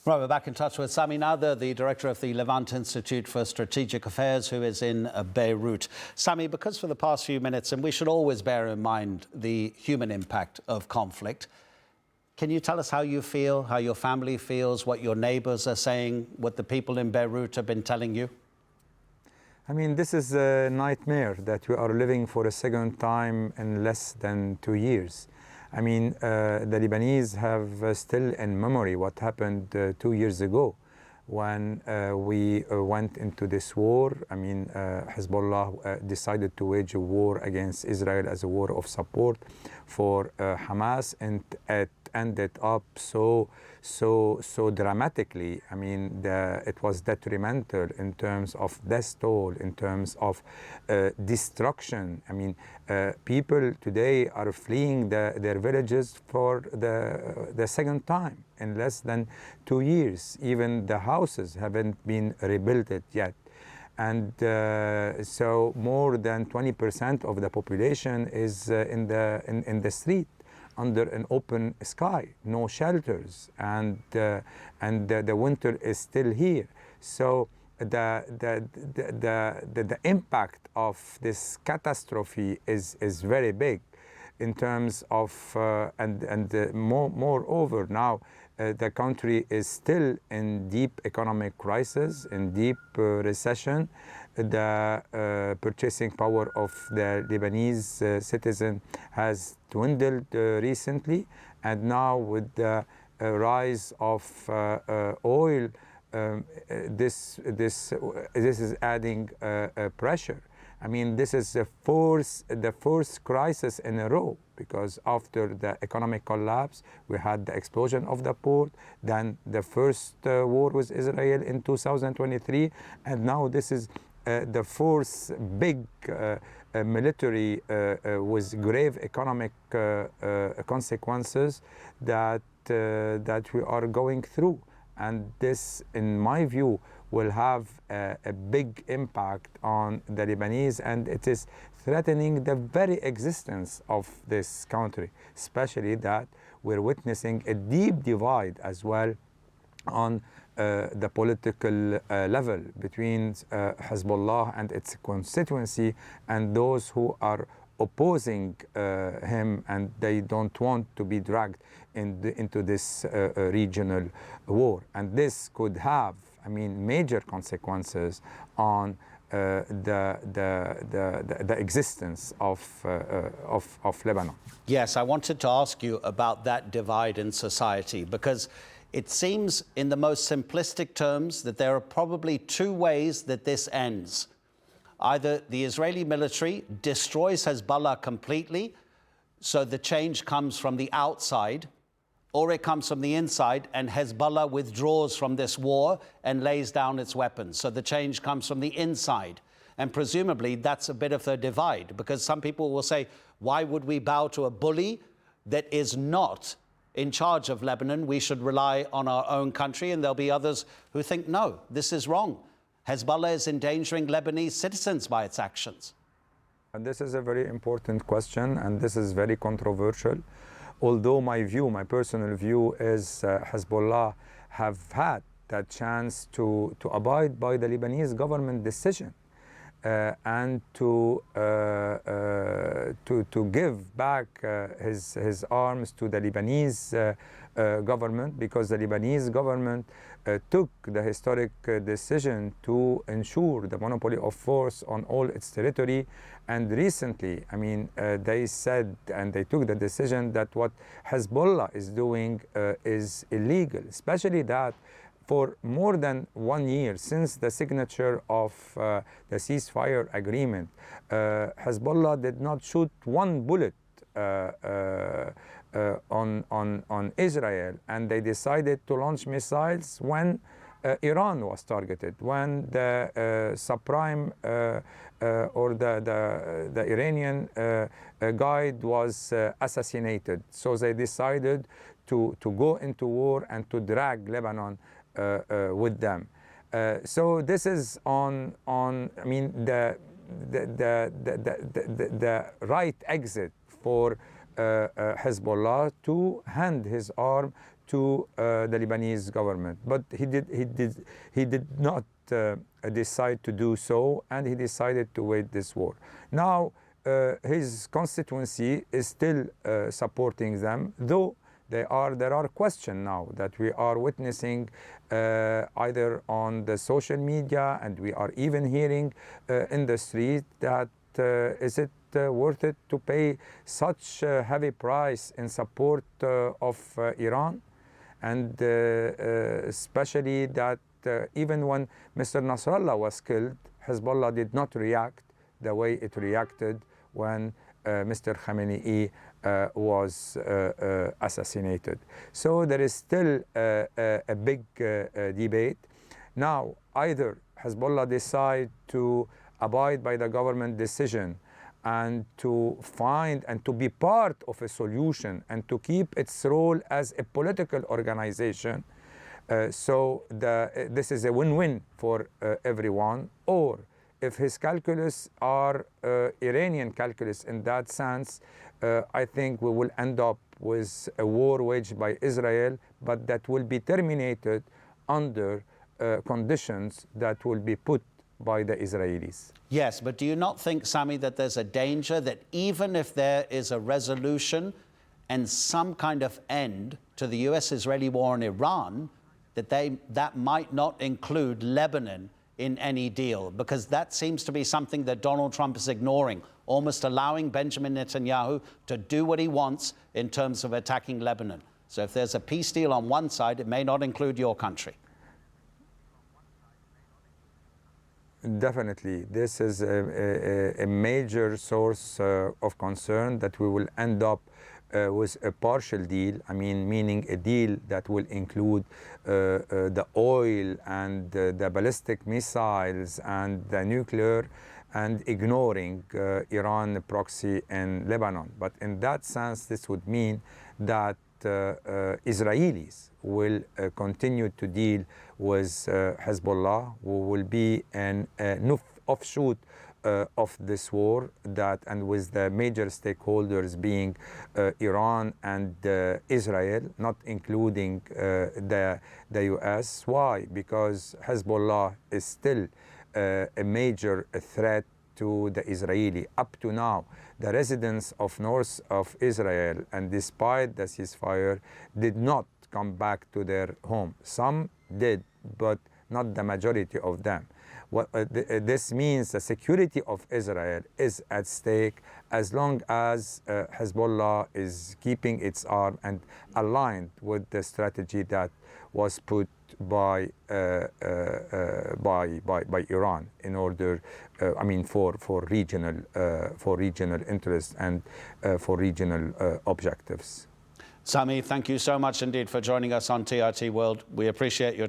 Right, we're back in touch with Sami Nader, the director of the Levant Institute for Strategic Affairs, who is in Beirut. Sami, because for the past few minutes, and we should always bear in mind the human impact of conflict, can you tell us how you feel, how your family feels, what your neighbors are saying, what the people in Beirut have been telling you? I mean, this is a nightmare that we are living for a second time in less than 2 years. I mean, the Lebanese have still in memory what happened 2 years ago when we went into this war. I mean, Hezbollah decided to wage a war against Israel as a war of support for Hamas, and it ended up so dramatically. I mean, it was detrimental in terms of death toll, in terms of destruction. I mean, people today are fleeing their villages for the second time in less than 2 years. Even the houses haven't been rebuilt yet. And so more than 20% of the population is in the street, under an open sky, no shelters, and the winter is still here. So the impact of this catastrophe is very big in terms of moreover now the country is still in deep economic crisis, in deep recession. The purchasing power of the Lebanese citizen has dwindled recently, and now with the rise of oil, this is adding pressure. I mean, this is the fourth crisis in a row, because after the economic collapse, we had the explosion of the port, then the first war with Israel in 2023, and now this is the fourth big military with grave economic consequences that we are going through. And this, in my view, will have a big impact on the Lebanese, and it is threatening the very existence of this country, especially that we're witnessing a deep divide as well on the political level between Hezbollah and its constituency and those who are opposing him, and they don't want to be dragged into this regional war. And this could have, I mean, major consequences on the existence of Lebanon. Yes, I wanted to ask you about that divide in society, because it seems in the most simplistic terms that there are probably two ways that this ends. Either the Israeli military destroys Hezbollah completely, so the change comes from the outside, or it comes from the inside and Hezbollah withdraws from this war and lays down its weapons. So the change comes from the inside. And presumably that's a bit of a divide, because some people will say, why would we bow to a bully that is not in charge of Lebanon? We should rely on our own country. And there'll be others who think, no, this is wrong. Hezbollah is endangering Lebanese citizens by its actions. And this is a very important question, and this is very controversial. Although my personal view is Hezbollah have had that chance to abide by the Lebanese government decision and to give back his arms to the Lebanese government, because the Lebanese government took the historic decision to ensure the monopoly of force on all its territory. And recently, I mean, they said and they took the decision that what Hezbollah is doing is illegal, especially that for more than 1 year since the signature of the ceasefire agreement, Hezbollah did not shoot one bullet on Israel, and they decided to launch missiles when Iran was targeted, when the subprime or the Iranian guide was assassinated. So they decided to go into war and to drag Lebanon with them. So this is on I mean the right exit for Hezbollah to hand his arm to the Lebanese government. But he did not decide to do so, and he decided to wage this war. Now, his constituency is still supporting them, though there are questions now that we are witnessing either on the social media, and we are even hearing in the street that is it worth it to pay such a heavy price in support of Iran? And especially that even when Mr. Nasrallah was killed, Hezbollah did not react the way it reacted when Mr. Khamenei was assassinated. So there is still a big debate. Now, either Hezbollah decide to abide by the government decision and to find and to be part of a solution and to keep its role as a political organization. So this is a win-win for everyone. Or if his calculus are Iranian calculus in that sense, I think we will end up with a war waged by Israel, but that will be terminated under conditions that will be put by the Israelis. Yes, but do you not think, Sami, that there's a danger that even if there is a resolution and some kind of end to the US-Israeli war in Iran, that might not include Lebanon in any deal? Because that seems to be something that Donald Trump is ignoring, almost allowing Benjamin Netanyahu to do what he wants in terms of attacking Lebanon. So if there's a peace deal on one side, it may not include your country. Definitely. This is a major source of concern that we will end up with a partial deal, meaning a deal that will include the oil and the ballistic missiles and the nuclear, and ignoring Iran proxy in Lebanon. But in that sense, this would mean that Israelis will continue to deal with Hezbollah, who will be an offshoot of this war, and with the major stakeholders being Iran and Israel, not including the US. Why? Because Hezbollah is still a major threat to the Israeli. Up to now, the residents of north of Israel, and despite the ceasefire, did not come back to their home. Some did, but not the majority of them. This means the security of Israel is at stake as long as Hezbollah is keeping its arm and aligned with the strategy that was put by Iran in order, for regional interests and for regional objectives. Sami, thank you so much indeed for joining us on TRT World. We appreciate your